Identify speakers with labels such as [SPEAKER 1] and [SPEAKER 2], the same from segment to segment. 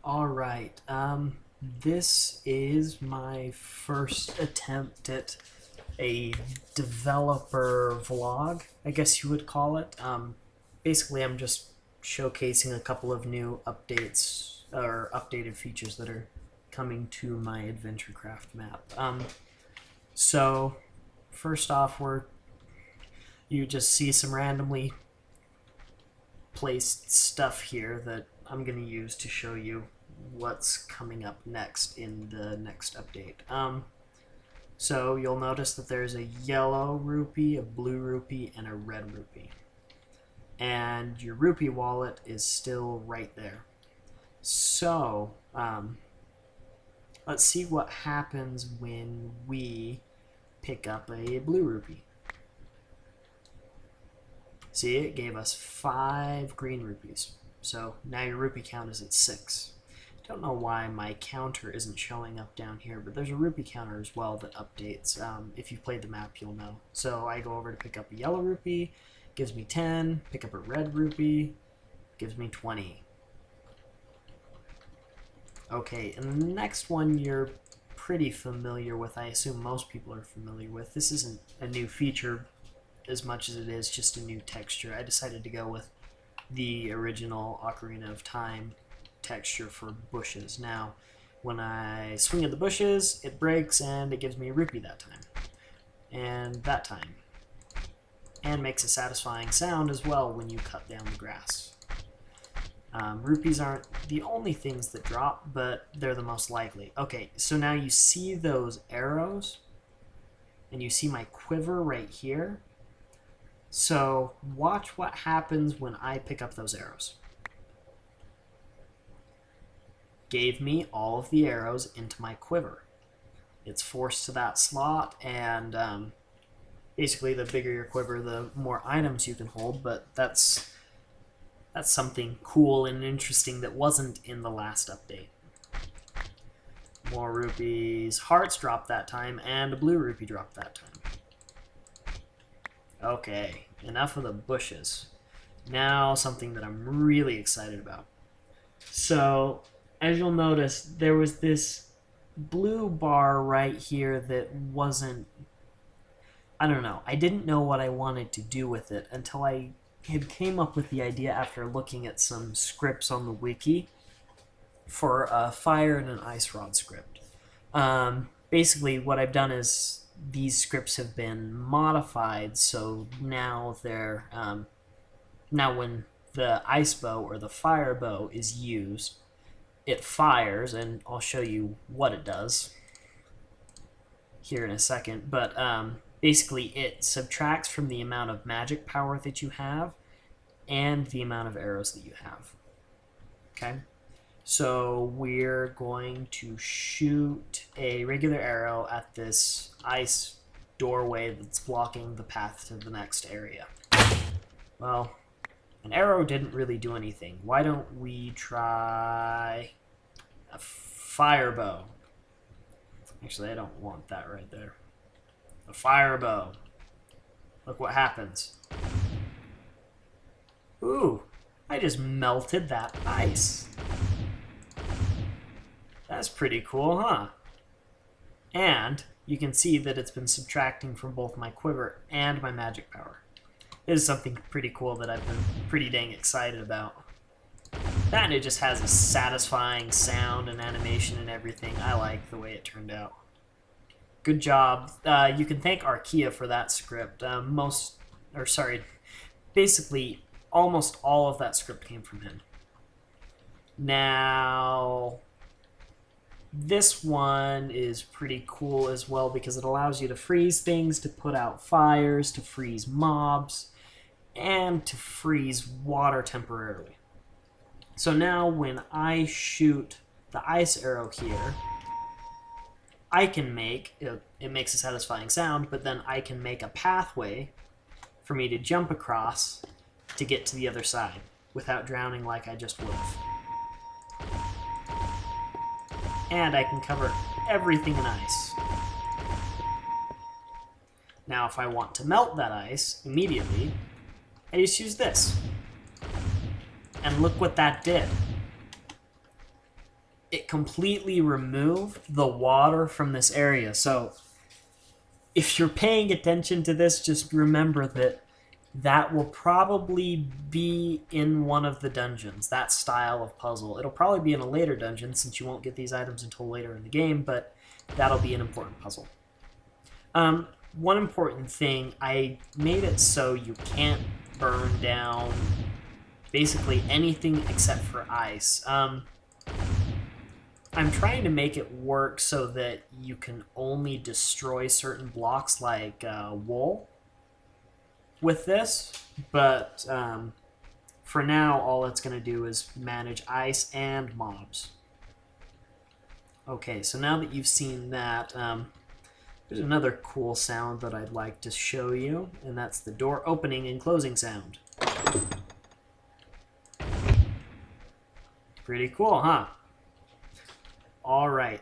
[SPEAKER 1] Alright, this is my first attempt at a developer vlog, I guess you would call it. Basically, I'm just showcasing a couple of new updates or updated features that are coming to my AdventureCraft map. So, first off, you just see some randomly placed stuff here that I'm going to use to show you what's coming up next in the next update. So you'll notice that there's a yellow rupee, a blue rupee, and a red rupee. And your rupee wallet is still right there. So let's see what happens when we pick up a blue rupee. See, it gave us 5 green rupees. So now your rupee count is at 6. Don't know why my counter isn't showing up down here, but there's a rupee counter as well that updates. If you've played the map, you'll know. So I go over to pick up a yellow rupee, gives me 10. Pick up a red rupee, gives me 20. Okay, and the next one you're pretty familiar with. I assume most people are familiar with. This isn't a new feature as much as it is just a new texture. I decided to go with the original Ocarina of Time texture for bushes. Now, when I swing at the bushes, it breaks and it gives me a rupee that time. And that time. And makes a satisfying sound as well when you cut down the grass. Rupees aren't the only things that drop, but they're the most likely. Okay, so now you see those arrows, and you see my quiver right here. So watch what happens when I pick up those arrows. Gave me all of the arrows into my quiver. It's forced to that slot, and basically the bigger your quiver, the more items you can hold, but that's something cool and interesting that wasn't in the last update. More rupees. Hearts dropped that time, and a blue rupee dropped that time. Okay, enough of the bushes. Now something that I'm really excited about. So, as you'll notice, there was this blue bar right here that wasn't... I don't know. I didn't know what I wanted to do with it until I had came up with the idea after looking at some scripts on the wiki for a fire and an ice rod script. Basically, what I've done is these scripts have been modified, so now they're now when the ice bow or the fire bow is used, it fires, and I'll show you what it does here in a second, but basically it subtracts from the amount of magic power that you have and the amount of arrows that you have. Okay? So we're going to shoot a regular arrow at this ice doorway that's blocking the path to the next area. Well, an arrow didn't really do anything. Why don't we try a fire bow? Actually, I don't want that right there. A fire bow. Look what happens. Ooh, I just melted that ice. That's pretty cool, huh? And you can see that it's been subtracting from both my quiver and my magic power. This is something pretty cool that I've been pretty dang excited about. That and it just has a satisfying sound and animation and everything. I like the way it turned out. Good job. You can thank Arkia for that script. Basically, almost all of that script came from him. Now, this one is pretty cool as well because it allows you to freeze things, to put out fires, to freeze mobs, and to freeze water temporarily. So now when I shoot the ice arrow here, I can make, it makes a satisfying sound, but then I can make a pathway for me to jump across to get to the other side without drowning like I just would have. And I can cover everything in ice. Now, if I want to melt that ice immediately, I just use this. And look what that did. it completely removed the water from this area. So if you're paying attention to this, just remember that that will probably be in one of the dungeons, that style of puzzle. It'll probably be in a later dungeon since you won't get these items until later in the game, but that'll be an important puzzle. One important thing, I made it so you can't burn down basically anything except for ice. I'm trying to make it work so that you can only destroy certain blocks like wool with this, but for now all it's going to do is manage ice and mobs. Okay, so now that you've seen that, there's another cool sound that I'd like to show you, and that's the door opening and closing sound. Pretty cool, huh? Alright,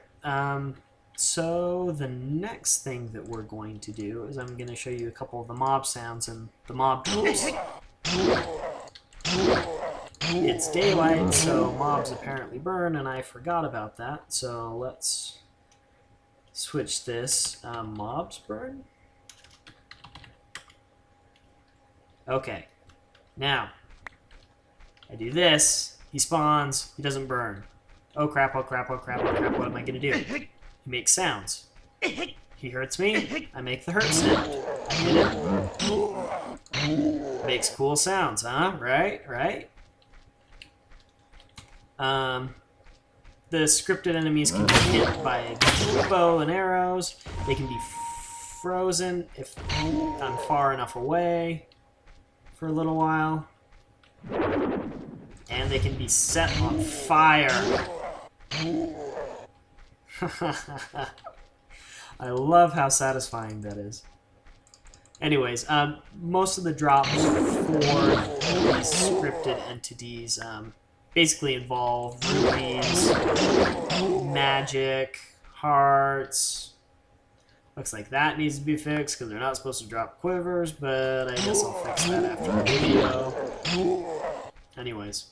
[SPEAKER 1] so the next thing that we're going to do is I'm going to show you a couple of the mob sounds and the mob doors. It's daylight, so mobs apparently burn, and I forgot about that, so let's switch this. Mobs burn? Okay, now I do this, he spawns, he doesn't burn. Oh crap, oh crap, oh crap, oh crap, what am I gonna do? He makes sounds. He hurts me, I make the hurt sound. I hit him. Makes cool sounds, huh? Right, right? The scripted enemies can be hit by bow and arrows. They can be frozen if I'm far enough away for a little while. And they can be set on fire. I love how satisfying that is. Anyways, most of the drops for these scripted entities basically involve rupees, magic, hearts. Looks like that needs to be fixed because they're not supposed to drop quivers, but I guess I'll fix that after the video. Anyways,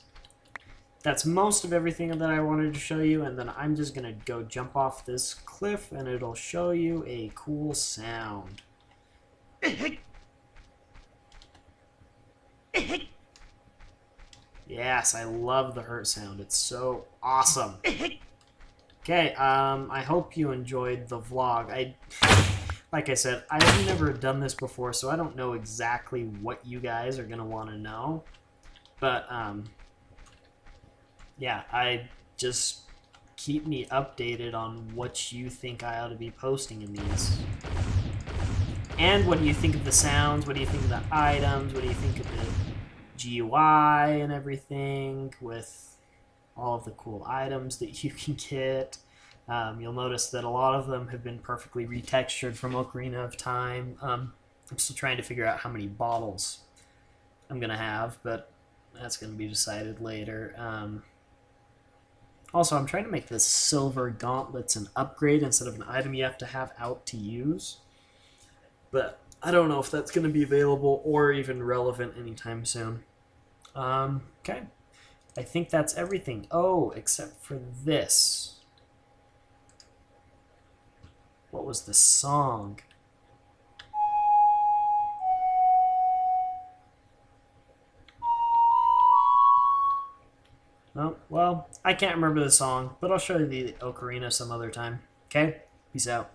[SPEAKER 1] that's most of everything that I wanted to show you, and then I'm just going to go jump off this cliff, and it'll show you a cool sound. Yes, I love the hurt sound. It's so awesome. Okay, I hope you enjoyed the vlog. Like I said, I've never done this before, so I don't know exactly what you guys are going to want to know. But, yeah, just keep me updated on what you think I ought to be posting in these. And what do you think of the sounds? What do you think of the items? What do you think of the GUI and everything with all of the cool items that you can get? You'll notice that a lot of them have been perfectly retextured from Ocarina of Time. I'm still trying to figure out how many bottles I'm going to have, but that's going to be decided later. Also, I'm trying to make the silver gauntlets an upgrade instead of an item you have to have out to use. But I don't know if that's going to be available or even relevant anytime soon. Okay. I think that's everything. Oh, except for this. What was the song? Oh, well, I can't remember the song, but I'll show you the ocarina some other time. Okay? Peace out.